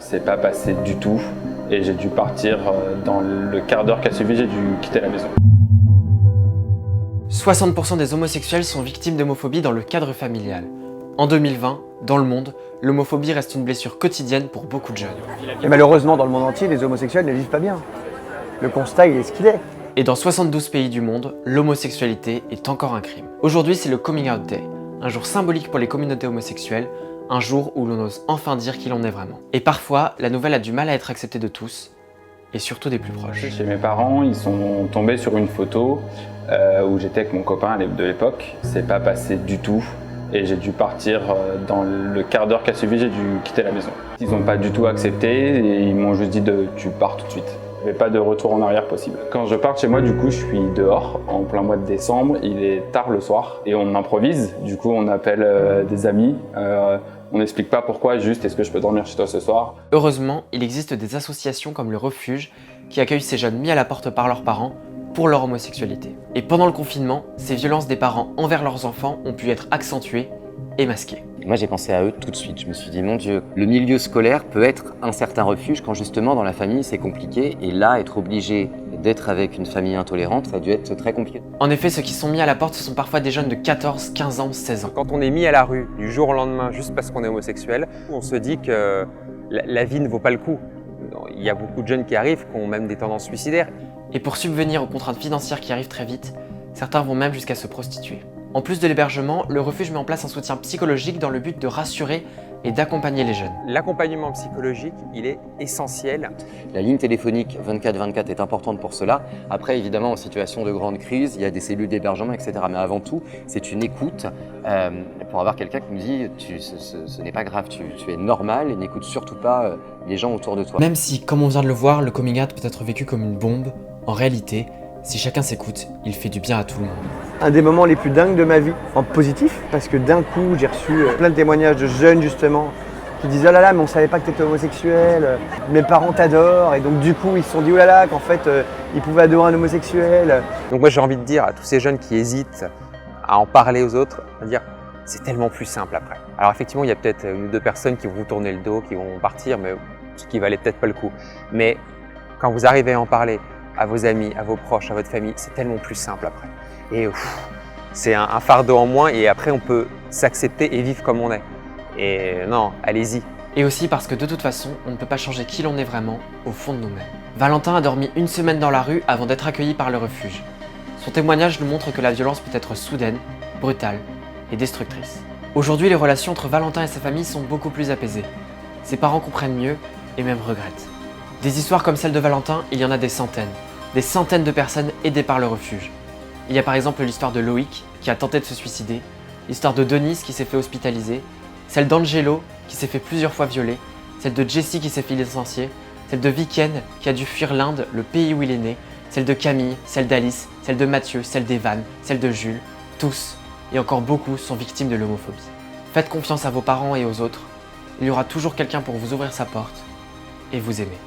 C'est pas passé du tout et j'ai dû partir dans le quart d'heure qui a suivi, j'ai dû quitter la maison. 60% des homosexuels sont victimes d'homophobie dans le cadre familial. En 2020, dans le monde, l'homophobie reste une blessure quotidienne pour beaucoup de jeunes. Et malheureusement, dans le monde entier, les homosexuels ne vivent pas bien. Le constat, il est ce qu'il est. Et dans 72 pays du monde, l'homosexualité est encore un crime. Aujourd'hui, c'est le Coming Out Day, un jour symbolique pour les communautés homosexuelles, un jour où l'on ose enfin dire qui l'on est vraiment. Et parfois, la nouvelle a du mal à être acceptée de tous, et surtout des plus proches. Chez mes parents, ils sont tombés sur une photo où j'étais avec mon copain de l'époque. C'est pas passé du tout. Et j'ai dû partir dans le quart d'heure qui a suivi, j'ai dû quitter la maison. Ils n'ont pas du tout accepté et ils m'ont juste dit tu pars tout de suite. Il n'y avait pas de retour en arrière possible. Quand je pars de chez moi, du coup, je suis dehors en plein mois de décembre. Il est tard le soir et on improvise. Du coup, on appelle des amis. On n'explique pas pourquoi, juste est-ce que je peux dormir chez toi ce soir. Heureusement, il existe des associations comme le Refuge qui accueillent ces jeunes mis à la porte par leurs parents pour leur homosexualité. Et pendant le confinement, ces violences des parents envers leurs enfants ont pu être accentuées et masquées. Moi j'ai pensé à eux tout de suite, je me suis dit mon Dieu, le milieu scolaire peut être un certain refuge quand justement dans la famille c'est compliqué et là être obligé d'être avec une famille intolérante ça a dû être très compliqué. En effet, ceux qui sont mis à la porte ce sont parfois des jeunes de 14, 15 ans, 16 ans. Quand on est mis à la rue du jour au lendemain juste parce qu'on est homosexuel, on se dit que la vie ne vaut pas le coup. Il y a beaucoup de jeunes qui arrivent qui ont même des tendances suicidaires. Et pour subvenir aux contraintes financières qui arrivent très vite, certains vont même jusqu'à se prostituer. En plus de l'hébergement, le refuge met en place un soutien psychologique dans le but de rassurer et d'accompagner les jeunes. L'accompagnement psychologique, il est essentiel. La ligne téléphonique 24/24 est importante pour cela. Après, évidemment, en situation de grande crise, il y a des cellules d'hébergement, etc. Mais avant tout, c'est une écoute pour avoir quelqu'un qui nous dit ce n'est pas grave, tu es normal et n'écoute surtout pas les gens autour de toi. Même si, comme on vient de le voir, le coming out peut être vécu comme une bombe, en réalité, si chacun s'écoute, il fait du bien à tout le monde. Un des moments les plus dingues de ma vie, en positif, parce que d'un coup, j'ai reçu plein de témoignages de jeunes justement qui disent « Oh là là, mais on savait pas que tu étais homosexuel, mes parents t'adorent » et donc du coup, ils se sont dit « Oh là là, qu'en fait, ils pouvaient adorer un homosexuel ». Donc moi j'ai envie de dire à tous ces jeunes qui hésitent à en parler aux autres, à dire c'est tellement plus simple après. Alors effectivement, il y a peut-être une ou deux personnes qui vont vous tourner le dos, qui vont partir, mais ce qui valait peut-être pas le coup. Mais quand vous arrivez à en parler à vos amis, à vos proches, à votre famille, c'est tellement plus simple après. Et c'est un fardeau en moins et après on peut s'accepter et vivre comme on est. Et non, allez-y. Et aussi parce que de toute façon, on ne peut pas changer qui l'on est vraiment au fond de nous-mêmes. Valentin a dormi une semaine dans la rue avant d'être accueilli par le refuge. Son témoignage nous montre que la violence peut être soudaine, brutale et destructrice. Aujourd'hui, les relations entre Valentin et sa famille sont beaucoup plus apaisées. Ses parents comprennent mieux et même regrettent. Des histoires comme celle de Valentin, il y en a des centaines de personnes aidées par le refuge. Il y a par exemple l'histoire de Loïc qui a tenté de se suicider, l'histoire de Denise qui s'est fait hospitaliser, celle d'Angelo qui s'est fait plusieurs fois violer, celle de Jessie qui s'est fait licencier, celle de Viken qui a dû fuir l'Inde, le pays où il est né, celle de Camille, celle d'Alice, celle de Mathieu, celle d'Evan, celle de Jules. Tous, et encore beaucoup, sont victimes de l'homophobie. Faites confiance à vos parents et aux autres. Il y aura toujours quelqu'un pour vous ouvrir sa porte et vous aimer.